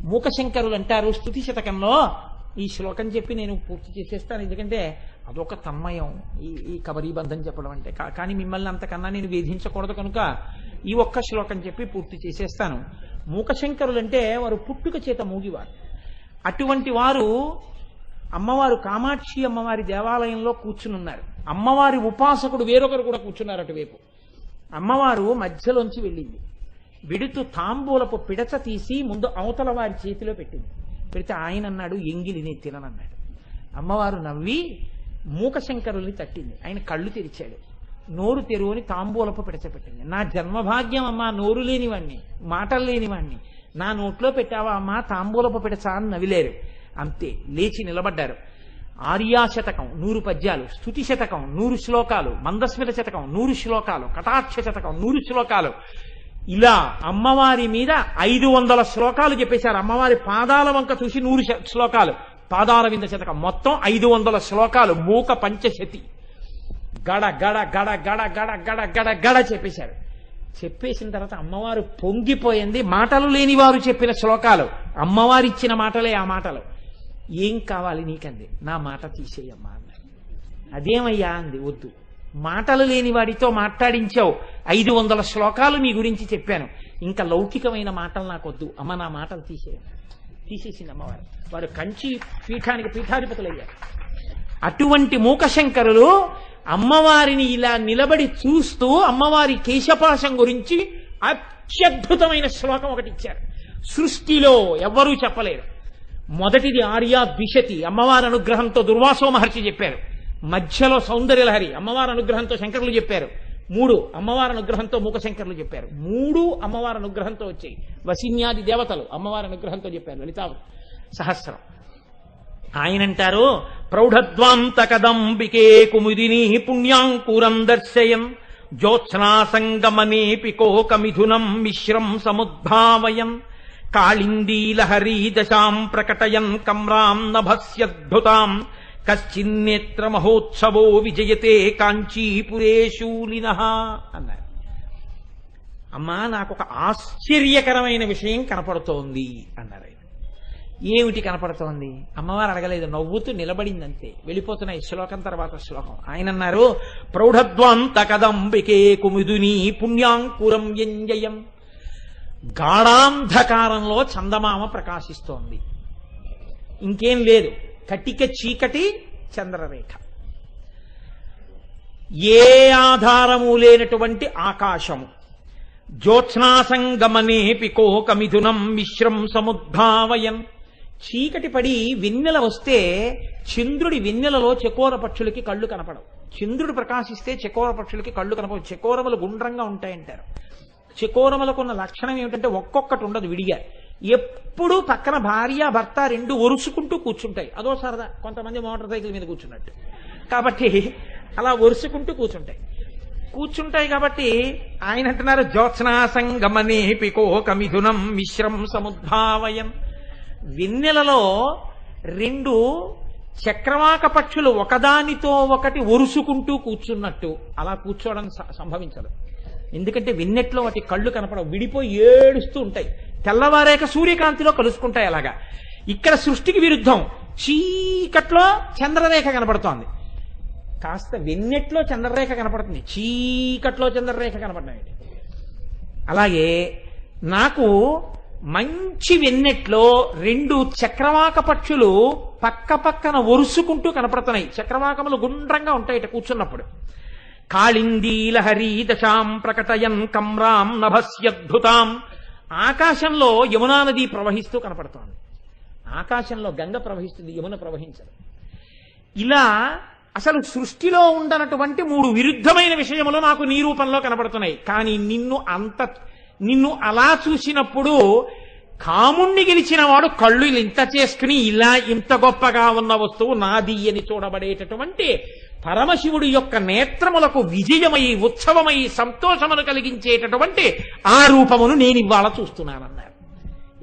మూకశంకరులు అంటారు స్తుతి శతకంలో, ఈ శ్లోకం చెప్పి నేను పూర్తి చేసేస్తాను, ఎందుకంటే అదొక తన్మయం ఈ కబరీబంధం చెప్పడం అంటే. కానీ మిమ్మల్ని అంతకన్నా నేను వేధించకూడదు కనుక ఈ ఒక్క శ్లోకం చెప్పి పూర్తి చేసేస్తాను. మూకశంకరులు అంటే వారు పుట్టుక చేత మూగివారు. అటువంటి వారు అమ్మవారు కామాక్షి అమ్మవారి దేవాలయంలో కూర్చునున్నారు. అమ్మవారి ఉపాసకుడు వేరొకరు కూడా కూర్చున్నారు అటువైపు. అమ్మవారు మధ్యలోంచి వెళ్ళింది. విడుతూ తాంబూలపు పిడచ తీసి ముందు అవతల వారి చేతిలో పెట్టింది. పెడితే ఆయన అన్నాడు, ఎంగిలి నేను తిననన్నాడు. అమ్మవారు నవ్వి మూకశంకరుల్ని తట్టింది. ఆయన కళ్ళు తెరిచాడు. నోరు తెరువుని తాంబూలపు పిడచ పెట్టింది. నా జన్మభాగ్యం అమ్మా, నోరు లేనివాణ్ణి, మాటలు లేనివాణ్ణి, నా నోట్లో పెట్టావా అమ్మా తాంబూలపు పిడచ అని నవిలేరు. అంతే, లేచి నిలబడ్డారు. ఆర్యాశతకం 100 పద్యాలు, స్తుతి శతకం 100 శ్లోకాలు, మందస్మిత శతకం 100 శ్లోకాలు, కటాక్ష శతకం 100 శ్లోకాలు, ఇలా అమ్మవారి మీద 500 శ్లోకాలు చెప్పేశారు. అమ్మవారి పాదాల వంక చూసి 100 శ్లోకాలు, పాదాల వింద శతకం మొత్తం 500 శ్లోకాలు, మూక పంచశతి గడ గడ గడ గడ గడ గడ గడ గడ చెప్పేశారు. చెప్పేసిన తర్వాత అమ్మవారు పొంగిపోయింది. మాటలు లేని వారు చెప్పిన శ్లోకాలు, అమ్మవారు ఇచ్చిన మాటలే ఆ మాటలు. ఏం కావాలి నీకంది. నా మాట తీసేయమ్మా అన్నారు. అదేమయ్యా అంది. వద్దు, మాటలు లేని వాడితో మాట్లాడించావు, 500 శ్లోకాలు నీ గురించి చెప్పాను, ఇంకా లౌకికమైన మాటలు నాకొద్దు అమ్మ, నా మాటలు తీసేయమ్మా. తీసేసింది అమ్మవారు. వారు కంచి పీఠానికి పీఠాధిపతులయ్యారు. అటువంటి మూకశంకరులు అమ్మవారిని ఇలా నిలబడి చూస్తూ అమ్మవారి కేశపాశం గురించి అత్యద్భుతమైన శ్లోకం ఒకటి ఇచ్చారు. సృష్టిలో ఎవ్వరూ చెప్పలేరు. మొదటిది ఆర్యా ద్విషతి, అమ్మవారి అనుగ్రహంతో దుర్వాసో మహర్షి చెప్పారు. మధ్యలో సౌందర్యలహరి అమ్మవారి అనుగ్రహంతో శంకరులు చెప్పారు. 3 అమ్మవారి అనుగ్రహంతో మూకశంకరులు చెప్పారు. 3 అమ్మవారి అనుగ్రహంతో వచ్చాయి. వసిన్యాది దేవతలు అమ్మవారి అనుగ్రహంతో చెప్పారు. లలితా సహస్రం. ఆయనంటారు, ప్రౌఢద్వాంతకదంబికే కుముదిని పుణ్యాంకురం దర్శయం జ్యోత్స్నా సంగమనేపి కోకమిథునం మిశ్రం సముద్భావయం కాళిందీలహరీ దశాం ప్రకటయన్ కమ్రాం నభస్యద్భుతాం కశ్చిన్నేత్ర మహోత్సవో విజయతే కాంచీపురే శూలినః అన్నారు. అమ్మా, నాకు ఒక ఆశ్చర్యకరమైన విషయం కనపడుతోంది అన్నారు ఆయన. ఏమిటి కనపడుతోంది? అమ్మవారు అడగలేదు, నవ్వుతూ నిలబడిందంతే. వెళ్ళిపోతున్నాయి శ్లోకం తర్వాత శ్లోకం. ఆయన అన్నారు, ప్రౌఢద్వాంతకదంబికే కుముదుని పుణ్యాంకురం యంజయం. గాఢాంధకారంలో చందమామ ప్రకాశిస్తోంది. ఇంకేం లేదు, కటిక చీకటి చంద్రరేఖ. ఏ ఆధారము లేనటువంటి ఆకాశము. జ్యోత్స్నాసంగమనేపి కోకమిథునం మిశ్రం సముద్భావయన్. చీకటి పడి వెన్నెల వస్తే చంద్రుడి వెన్నెలలో చకోర పక్షులకి కళ్ళు కనపడవు. చంద్రుడు ప్రకాశిస్తే చకోర పక్షులకి కళ్ళు కనపడవు. చకోరములు గుండ్రంగా ఉంటాయంటారు. చకోరములకున్న లక్షణం ఏమిటంటే ఒక్కొక్కటి ఉండదు విడిగా. ఎప్పుడూ పక్కన భార్య భర్త 2 ఒరుసుకుంటూ కూర్చుంటాయి. అదో సరదా, కొంతమంది మోటార్ సైకిల్ మీద కూర్చున్నట్టు. కాబట్టి అలా ఒరుసుకుంటూ కూర్చుంటాయి కాబట్టి ఆయన అంటున్నారు, జ్యోత్స్నాసంగమనేపి కోకమిథునం మిశ్రం సముద్భావయం. వెన్నెలలో 2 చక్రవాక పక్షులు ఒకదానితో ఒకటి ఒరుసుకుంటూ కూర్చున్నట్టు అలా కూర్చోవడం సంభవించదు. ఎందుకంటే వెన్నెట్లో వాటి కళ్ళు కనపడవు, విడిపోయి ఏడుస్తూ ఉంటాయి. తెల్లవారేక సూర్యకాంతిలో కలుసుకుంటాయి. అలాగా ఇక్కడ సృష్టికి విరుద్ధం. చీకట్లో చంద్రరేఖ కనపడుతోంది. కాస్త వెన్నెట్లో చంద్రరేఖ కనపడుతుంది, చీకట్లో చంద్రరేఖ కనపడుతుంది. అలాగే నాకు మంచి వెన్నెట్లో 2 చక్రవాక పక్షులు పక్క పక్కన ఒరుసుకుంటూ కనపడుతున్నాయి. చక్రవాకములు గుండ్రంగా ఉంటాయి కూర్చున్నప్పుడు. కాళిందీలహరీ దశాం ప్రకటయన్ కమ్రాం నభస్యద్భుతాం. ఆకాశంలో యమునా నది ప్రవహిస్తూ కనపడుతోంది. ఆకాశంలో గంగ ప్రవహిస్తుంది, యమున ప్రవహించదు. ఇలా అసలు సృష్టిలో ఉండనటువంటి 3 విరుద్ధమైన విషయములు నాకు నీ రూపంలో కనపడుతున్నాయి. కానీ నిన్ను అలా చూసినప్పుడు కాముణ్ణి గెలిచిన వాడు కళ్ళు ఇంత చేసుకుని ఇలా ఇంత గొప్పగా ఉన్న వస్తువు నాది అని చూడబడేటటువంటి పరమశివుడి యొక్క నేత్రములకు విజయమై ఉత్సవమై సంతోషమును కలిగించేటటువంటి ఆ రూపమును నేను ఇవాళ చూస్తున్నానన్నారు.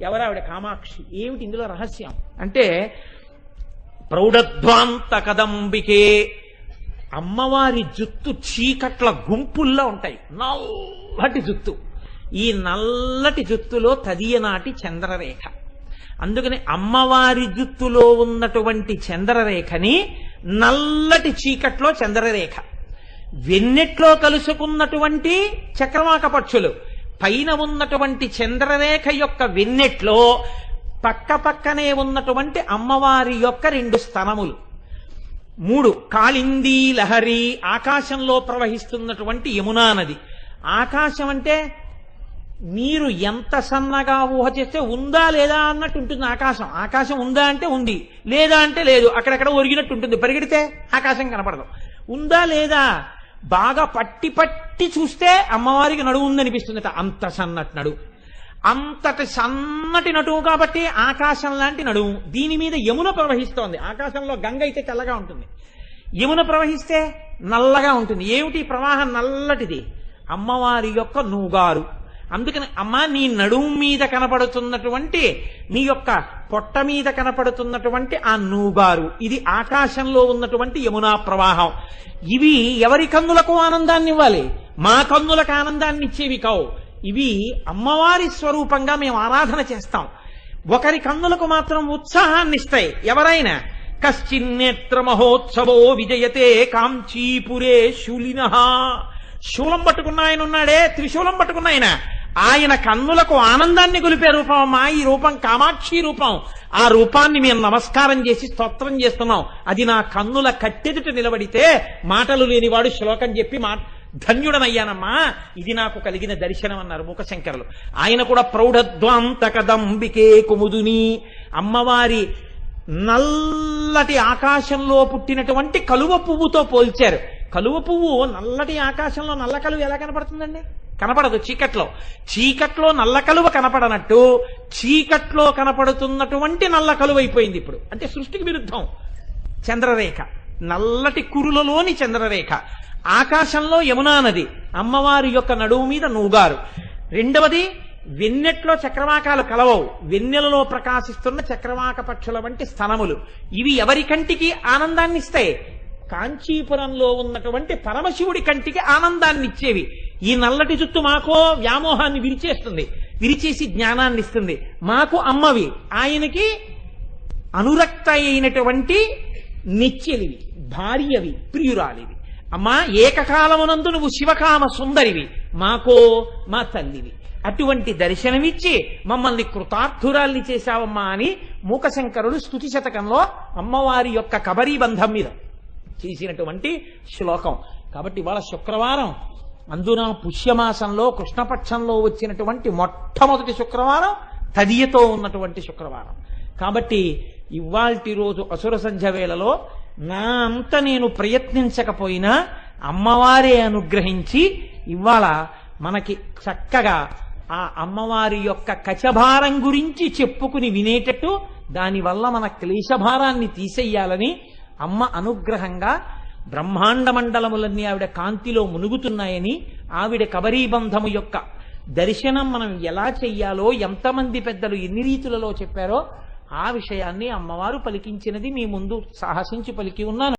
ఎవరావిడ? కామాక్షి. ఏమిటి ఇందులో రహస్యం అంటే, ప్రౌఢధ్వాంత కదంబికే. అమ్మవారి జుత్తు చీకట్ల గుంపుల్లో ఉంటాయి, నల్లటి జుత్తు. ఈ నల్లటి జుత్తులో తదియనాటి చంద్రరేఖ. అందుకని అమ్మవారి జుత్తులో ఉన్నటువంటి చంద్రరేఖని నల్లటి చీకట్లో చంద్రరేఖ, వెన్నెట్లో కలుసుకున్నటువంటి చక్రవాక పక్షులు, పైన ఉన్నటువంటి చంద్రరేఖ యొక్క వెన్నెట్లో పక్క పక్కనే ఉన్నటువంటి అమ్మవారి యొక్క 2 స్తనములు, 3 కాళిందీ లహరి, ఆకాశంలో ప్రవహిస్తున్నటువంటి యమునా నది. ఆకాశం అంటే మీరు ఎంత సన్నగా ఊహ చేస్తే ఉందా లేదా అన్నట్టు ఉంటుంది ఆకాశం. ఆకాశం ఉందా అంటే ఉంది, లేదా అంటే లేదు, అక్కడెక్కడ ఒరిగినట్టు ఉంటుంది. పరిగెడితే ఆకాశం కనపడదు. ఉందా లేదా బాగా పట్టి పట్టి చూస్తే అమ్మవారికి నడువు ఉందనిపిస్తుందట. అంత సన్నటి నడువు, అంతటి సన్నటి నడువు కాబట్టి ఆకాశం లాంటి నడువు. దీని మీద యమున ప్రవహిస్తోంది. ఆకాశంలో గంగ అయితే తెల్లగా ఉంటుంది, యమున ప్రవహిస్తే నల్లగా ఉంటుంది. ఏమిటి ప్రవాహం? నల్లటిది, అమ్మవారి యొక్క నూగారు. అందుకని అమ్మ నీ నడుము మీద కనపడుతున్నటువంటి, నీ యొక్క పొట్ట మీద కనపడుతున్నటువంటి ఆ నూగారు, ఇది ఆకాశంలో ఉన్నటువంటి యమునా ప్రవాహం. ఇవి ఎవరి కన్నులకు ఆనందాన్ని ఇవ్వాలి? మా కన్నులకు ఆనందాన్ని ఇచ్చేవి కావు. ఇవి అమ్మవారి స్వరూపంగా మేము ఆరాధన చేస్తాం. ఒకరి కన్నులకు మాత్రం ఉత్సాహాన్ని ఇస్తాయి. ఎవరైనా కశ్చిన్నేత్ర మహోత్సవో విజయతే కాంచీపురే శూలినః, శూలం పట్టుకున్న ఆయన ఉన్నాడే, త్రిశూలం పట్టుకున్న ఆయన కన్నులకు ఆనందాన్ని గొలిపే రూపం అమ్మా ఈ రూపం. కామాక్షి రూపం. ఆ రూపాన్ని మేము నమస్కారం చేసి స్తోత్రం చేస్తున్నాం. అది నా కన్నుల కట్టెదుట నిలబడితే మాటలు లేనివాడు శ్లోకం చెప్పి ధన్యుడనయ్యానమ్మా, ఇది నాకు కలిగిన దర్శనం అన్నారు మూకశంకరులు. ఆయన కూడా ప్రౌఢధ్వాంతకదంబికే కుముదుని, అమ్మవారి నల్లటి ఆకాశంలో పుట్టినటువంటి కలువ పువ్వుతో పోల్చారు. కలువ పువ్వు నల్లటి ఆకాశంలో నల్ల కలువ ఎలా కనపడుతుందండి? కనపడదు. చీకట్లో నల్ల కలువ కనపడనట్టు చీకట్లో కనపడుతున్నటువంటి నల్ల కలువ అయిపోయింది ఇప్పుడు. అంటే సృష్టికి విరుద్ధం. చంద్రరేఖ, నల్లటి కురులలోని చంద్రరేఖ, ఆకాశంలో యమునా నది, అమ్మవారి యొక్క నడుము మీద నూగారు. రెండవది, వెన్నెట్లో చక్రవాకాలు కలవవు, వెన్నెలలో ప్రకాశిస్తున్న చక్రవాక పక్షుల వంటి స్తనములు. ఇవి ఎవరి కంటికి ఆనందాన్ని ఇస్తాయి? కాంచీపురంలో ఉన్నటువంటి పరమశివుడి కంటికి ఆనందాన్ని ఇచ్చేవి. ఈ నల్లటి జుత్తు మాకో వ్యామోహాన్ని విరిచేస్తుంది, విరిచేసి జ్ఞానాన్ని ఇస్తుంది. మాకు అమ్మవి, ఆయనకి అనురక్త అయినటువంటి నిత్యలివి, భార్యవి, ప్రియురాలివి. అమ్మా ఏకకాలమునందు నువ్వు శివకామ సుందరివి, మాకో మా తల్లివి. అటువంటి దర్శనమిచ్చి మమ్మల్ని కృతార్థురాల్ని చేశావమ్మా అని మూకశంకరుడు స్తుతి శతకంలో అమ్మవారి యొక్క కబరీబంధం మీద చేసినటువంటి శ్లోకం. కాబట్టి ఇవాళ శుక్రవారం, అందున పుష్యమాసంలో కృష్ణపక్షంలో వచ్చినటువంటి మొట్టమొదటి శుక్రవారం, తదియతో ఉన్నటువంటి శుక్రవారం. కాబట్టి ఇవాల్టి రోజు అసుర సంధ్య వేళలో నా అంత నేను ప్రయత్నించకపోయినా అమ్మవారే అనుగ్రహించి ఇవాళ మనకి చక్కగా ఆ అమ్మవారి యొక్క కచభారం గురించి చెప్పుకుని వినేటట్టు, దానివల్ల మన క్లేశభారాన్ని తీసేయాలని అమ్మ అనుగ్రహంగా బ్రహ్మాండ మండలములన్నీ ఆవిడ కాంతిలో మునుగుతున్నాయని, ఆవిడ కబరీబంధము యొక్క దర్శనం మనం ఎలా చెయ్యాలో ఎంతమంది పెద్దలు ఎన్ని రీతులలో చెప్పారో ఆ విషయాన్ని అమ్మవారు పలికించినది మీ ముందు సాహసించి పలికి ఉన్నాను.